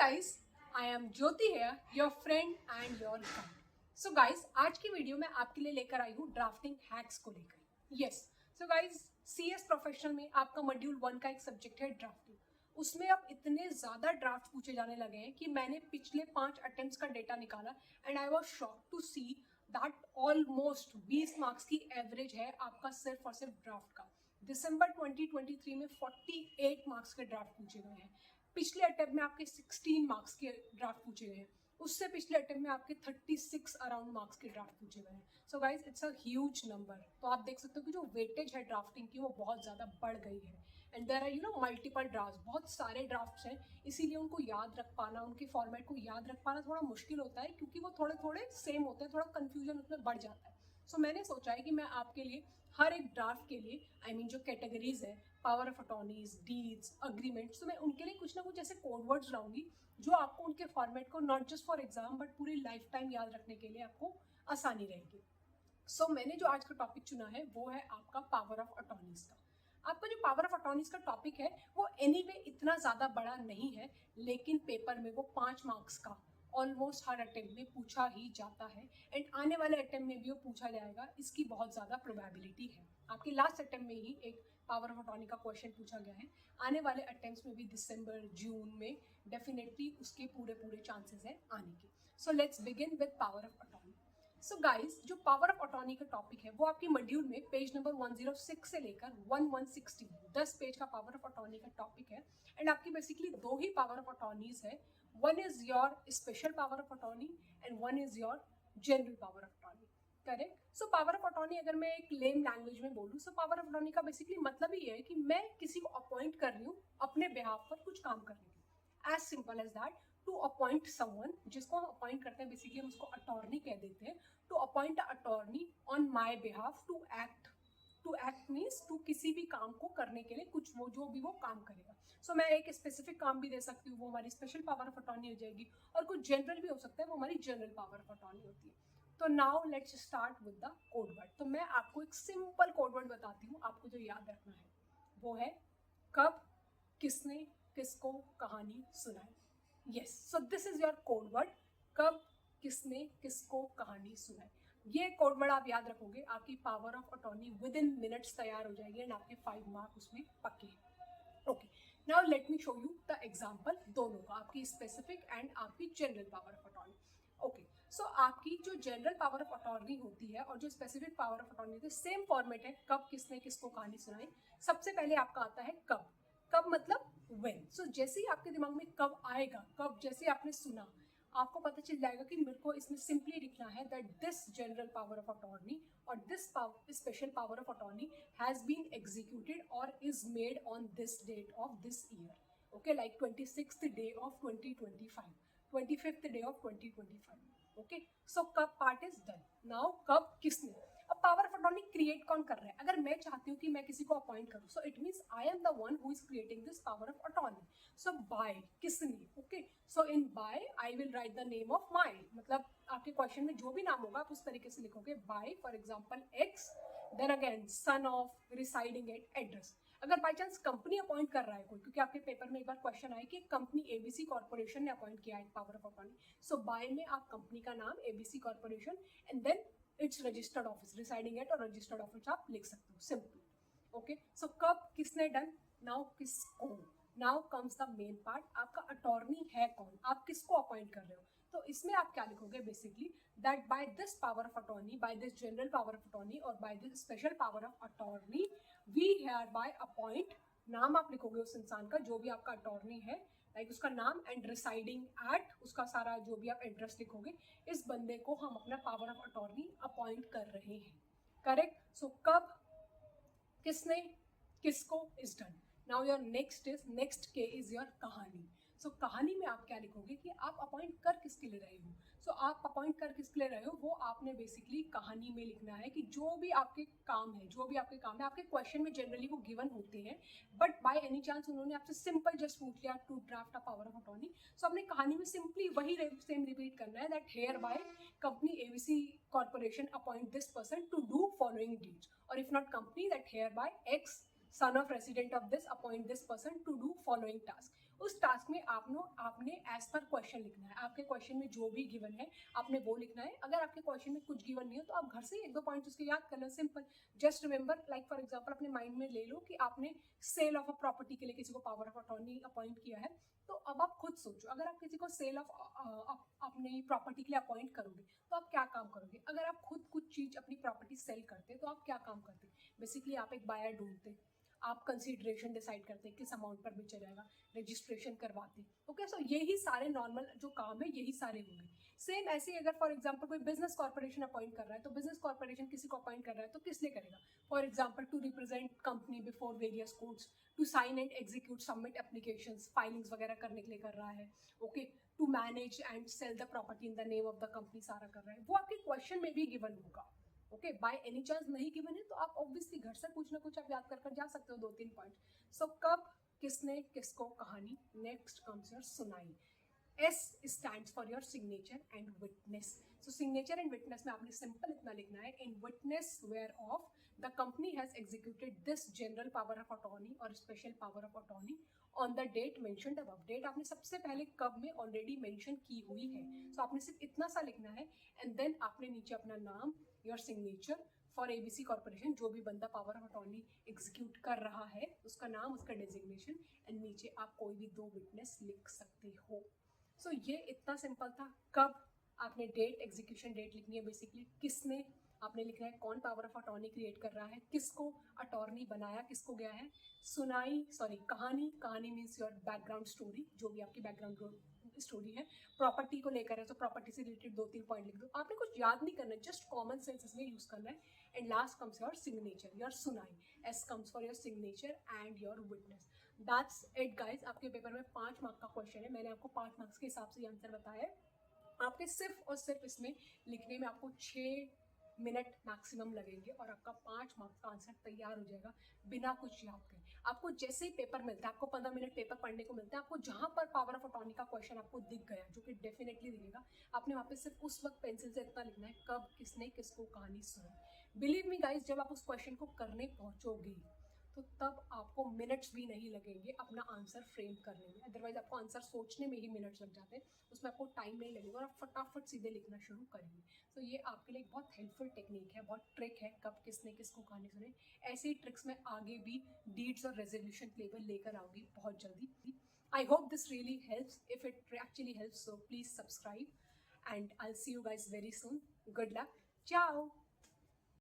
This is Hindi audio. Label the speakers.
Speaker 1: guys, I am Jyoti here, your friend and your guide. So guys, आज की वीडियो में आपके लिए लेकर आई हूँ ड्राफ्टिंग हैक्स को लेकर. Yes, so guys, CS professional में आपका मॉड्यूल 1 का एक सब्जेक्ट है ड्राफ्टिंग. उसमें अब इतने ज़्यादा ड्राफ्ट पूछे जाने लगे हैं कि मैंने पिछले 5 अटेम्प्ट्स का डेटा निकाला and I was shock to see that almost 20 marks की एवरेज है आपका सिर्फ और सिर्फ ड्राफ्ट का. दिसंबर 2023 में 48 मार्क्स के ड्राफ्ट पूछे गए हैं. पिछले अटेम्प्ट में आपके 16 मार्क्स के ड्राफ्ट पूछे गए हैं. उससे पिछले अटेम्प्ट में आपके 36 अराउंड मार्क्स के ड्राफ्ट पूछे गए हैं. So guys it's a huge number. तो आप देख सकते हो कि जो वेटेज है ड्राफ्टिंग की वो बहुत ज़्यादा बढ़ गई है. And there are multiple draft, बहुत सारे ड्राफ्ट्स हैं, इसीलिए उनको याद रख पाना, उनके फॉर्मेट को याद रख पाना थोड़ा मुश्किल होता है क्योंकि वो थोड़े थोड़े सेम होते हैं, थोड़ा कन्फ्यूजन उसमें बढ़ जाता है. सो मैंने सोचा है कि मैं आपके लिए हर एक ड्राफ्ट के लिए जो कैटेगरीज है, power of attorneys, deeds, agreements, तो मैं उनके लिए कुछ ना कुछ ऐसे कोड वर्ड्स लाऊंगी जो आपको उनके फॉर्मेट को not just for exam but पूरी लाइफ टाइम याद रखने के लिए आपको आसानी रहेगी. सो मैंने जो आज का टॉपिक चुना है वो है आपका पावर ऑफ अटॉर्नीज का. आपका जो पावर ऑफ अटॉर्नीज का टॉपिक है वो एनीवे इतना ज़्यादा बड़ा नहीं है, लेकिन पेपर में वो 5 मार्क्स का ऑलमोस्ट हर अटेम्प्ट में पूछा ही जाता है एंड आने वाले अटेम्प्ट में भी वो पूछा जाएगा. इसकी बहुत ज़्यादा प्रोबेबिलिटी है. आपके लास्ट अटेम्प्ट में ही एक पावर ऑफ अटॉर्नी का क्वेश्चन पूछा गया है. आने वाले अटेम्प्ट्स में भी दिसंबर जून में डेफिनेटली उसके पूरे चांसेस हैं आने के. So let's begin with power of attorney. So guys, जो पावर ऑफ अटॉर्नी का टॉपिक है वो आपके मॉड्यूल में पेज नंबर 106 से लेकर 1116 10 पेज का पावर ऑफ अटॉर्नी का टॉपिक है. एंड आपकी बेसिकली दो ही पावर ऑफ अटॉर्नीज है. One is your special power of attorney and one is your general power of attorney. Correct. So power of attorney अगर मैं एक लेम लैंग्वेज में बोलूँ, सो पावर ऑफ अटॉर्नी का बेसिकली मतलब ही है कि मैं किसी को अपॉइंट कर रही हूँ अपने बिहाफ पर कुछ काम करने के. As simple as that. To appoint someone, जिसको हम अपॉइंट करते हैं बेसिकली हम उसको अटॉर्नी कह देते हैं. To appoint a attorney on my behalf to act means to किसी भी काम को करने के लिए कुछ वो जो भी वो काम करेगा. सो मैं एक स्पेसिफिक काम भी दे सकती हूँ, वो हमारी स्पेशल पावर ऑफ अटॉर्नी हो जाएगी. और कुछ जनरल भी हो सकता है, वो हमारी जनरल पावर ऑफ अटॉर्नी होती है. तो now let's start with the code word. तो मैं आपको एक सिंपल कोड वर्ड बताती हूँ, आपको जो याद रखना है वो है कब, किसने, किसको कहानी सुनाई. Yes, so this is your code word. कब, किसने, किसको कहानी सुनाई. ये कोड वर्ड आप याद रखोगे, आपकी power of attorney within minutes तैयार हो जाएगी एंड आपके 5 मार्क उसमें पक्के. Okay, now let me show you the example दोनों का, आपकी स्पेसिफिक एंड आपकी general power of attorney. Okay, so आपकी जो जनरल पावर ऑफ अटॉर्नी होती है और जो स्पेसिफिक पावर ऑफ अटॉर्नी होती है, सेम फॉर्मेट है. कब, किसने, किसको कहानी सुनाई. सबसे पहले आपका आता है कब. कब मतलब व्हेन. सो जैसे ही आपके दिमाग में कब आएगा, कब जैसे आपने सुना, आपको पता चल जाएगा कि मेरे को इसमें सिंपली लिखना है that this general power of attorney और this special power of attorney has been executed और is made on this date of this year. Okay, like 26th day of 2025, 25th day of 2025. Okay, so कब पार्ट इज डन. नाउ कब, किसने. अब पावर ऑफ अटॉर्नी क्रिएट कौन कर रहा है. अगर मैं चाहती हूँ कि मैं किसी को अपॉइंट करूँ, so it means I am the one who is creating this power of attorney. So by, किसने. Okay, so in by I will write the name of my, मतलब आपके क्वेश्चन में जो भी नाम होगा आप उस तरीके से लिखोगे. By for example X, then again son of, residing at, address. अगर बाई चांस कंपनी अपॉइंट कर रहा है कोई, क्योंकि आपके पेपर में एक बार क्वेश्चन आया कि कंपनी एबीसी कॉर्पोरेशन ने अपॉइंट किया है power of attorney. So by में आप कंपनी का नाम ABC corporation and then its registered office, residing at और रजिस्टर्ड ऑफिस आप लिख सकते हो सिंपल. ओके, सो कब, किसने डन. नाउ किसको. Now comes the main part, आपका अटॉर्नी है कौन, आप किसको अपॉइंट कर रहे हो. तो इसमें आप क्या लिखोगे basically that by this power of attorney, by this general power of attorney और by this special power of attorney we hereby appoint. नाम आप लिखोगे उस इंसान का जो भी आपका अटॉर्नी है, लाइक उसका नाम एंड रिसाइडिंग एट, उसका सारा जो भी आप एड्रेस लिखोगे. इस बंदे को हम अपना पावर ऑफ अटॉर्नी अपॉइंट कर रहे हैं. करेक्ट. सो कब, किसने, किसको is done. Now your next के इज योर कहानी. सो कहानी में आप क्या लिखोगे कि आप अपॉइंट कर किसके लिए रहे हो. सो आप अपॉइंट कर किसके लिए रहे हो वो आपने बेसिकली कहानी में लिखना है कि जो भी आपके काम है, जो भी आपके काम है, आपके क्वेश्चन में जनरली वो गिवन होते हैं, बट बाय एनी चांस उन्होंने आपसे सिंपल जस्ट पूछ लिया to draft a power of attorney. So अपने कहानी में सिंपली वही सेम रिपीट करना है that hereby company ABC Corporation appoint this person to do following deeds, और if not company that hereby X son of resident of this appoint this person to do following task. उस टास्क में आपने एज पर क्वेश्चन लिखना है। आपके क्वेश्चन में जो भी गिवन है आपने वो लिखना है। अगर आपके क्वेश्चन में कुछ गिवन नहीं हो तो आप घर से 1-2 पॉइंट्स उसके याद करना, simple. Just remember, like for example अपने माइंड में ले लो कि आपने सेल ऑफ अ प्रॉपर्टी के लिए किसी को पावर ऑफ अटॉर्नी अपॉइंट किया है। तो अब आप खुद सोचो, अगर आप किसी को सेल ऑफ अपनी प्रॉपर्टी के लिए अपॉइंट करोगे तो आप क्या काम करोगे। अगर आप खुद कुछ चीज अपनी प्रॉपर्टी सेल करते तो आप क्या काम करते। बेसिकली आप एक बायर ढूंढते, आप कंसीडरेशन डिसाइड करते किस अमाउंट पर बेचा जाएगा, रजिस्ट्रेशन करवाते। ओके, सो यही सारे नॉर्मल जो काम है यही सारे होंगे। सेम ऐसे ही अगर फॉर एग्जांपल कोई बिजनेस कॉर्पोरेशन अपॉइंट कर रहा है तो बिजनेस कॉर्पोरेशन किसी को अपॉइंट कर रहा है तो किस लिए करेगा। For example to represent company before various courts, to sign and execute submit applications, filings वगैरह करने के लिए कर रहा है। Okay, to manage and sell the property in the name of the company सारा कर रहा है। वो आपके क्वेश्चन में भी गिवन होगा। ओके, बाय एनी चांस नहीं गिवन है तो आप ऑब्वियसली घर से कुछ ना कुछ आप याद कर जा सकते हो, 2-3 पॉइंट। सो कब, किसने, किसको, कहानी। नेक्स्ट कम्स योर सुनाई। S stands for your signature and witness. So signature and witness में आपने सिंपल इतना लिखना है, in witness whereof the company has executed this general power of attorney or special power of attorney on the date mentioned above. Date आपने सबसे पहले कब में ऑलरेडी मेंशन की हुई है, so आपने सिर्फ इतना सा लिखना है and then आपने नीचे अपना नाम, your signature for ABC corporation, जो भी बंदा पावर ऑफ अटॉर्नी एग्जीक्यूट कर रहा है उसका नाम, उसका डेजिग्नेशन, एंड नीचे आप कोई भी 2 विटनेस लिख सकते हो। सो ये इतना सिंपल था। कब, आपने डेट, एग्जीक्यूशन डेट लिखनी है बेसिकली। किसने, आपने लिखना है कौन पावर ऑफ अटॉर्नी क्रिएट कर रहा है। किसको अटॉर्नी बनाया, किसको गया है। सुनाई, सॉरी कहानी, कहानी मीन्स योर बैकग्राउंड स्टोरी, जो भी आपकी बैकग्राउंड स्टोरी है। प्रॉपर्टी को लेकर है तो प्रॉपर्टी से रिलेटेड 2-3 पॉइंट लिख दो। आपने कुछ याद नहीं करना है, जस्ट कॉमन सेंस इसमें यूज करना है। And last comes your signature, your सुनाई। S comes for your signature and your witness. That's it guys. आपके पेपर में 5 मार्क का क्वेश्चन है, मैंने आपको 5 मार्क्स के हिसाब से आंसर बताया है। आपके सिर्फ और सिर्फ इसमें लिखने में आपको 6 मिनट मैक्सिमम लगेंगे और आपका 5 मार्क्स का आंसर तैयार हो जाएगा बिना कुछ याद करे। आपको जैसे ही पेपर मिलता है, आपको 15 मिनट पेपर पढ़ने को मिलता है, आपको जहां पर पावर ऑफ अटॉर्नी का क्वेश्चन आपको दिख गया, जो कि डेफिनेटली दिखेगा, आपने वहाँ पे सिर्फ उस वक्त पेंसिल से इतना लिखना है, कब, किसने, किसको, कहानी, सुनी। बिलीव मी गाइज, जब आप उस क्वेश्चन को करने पहुंचोगे तो तब आपको मिनट्स भी नहीं लगेंगे अपना आंसर फ्रेम करने में। अदरवाइज आपको आंसर सोचने में ही मिनट्स लग जाते हैं, उसमें आपको टाइम नहीं लगेगा और आप फटाफट सीधे लिखना शुरू करेंगे। तो ये आपके लिए एक बहुत हेल्पफुल टेक्निक है, बहुत ट्रिक है, कब, किसने, किसको, कहानी, सुने। ऐसे ही ट्रिक्स में आगे भी डीड्स और रेजोल्यूशन लेवल लेकर आऊंगी बहुत जल्दी। I hope this really helps. If it actually helps, so please subscribe and I will see you guys very soon. Good luck, ciao.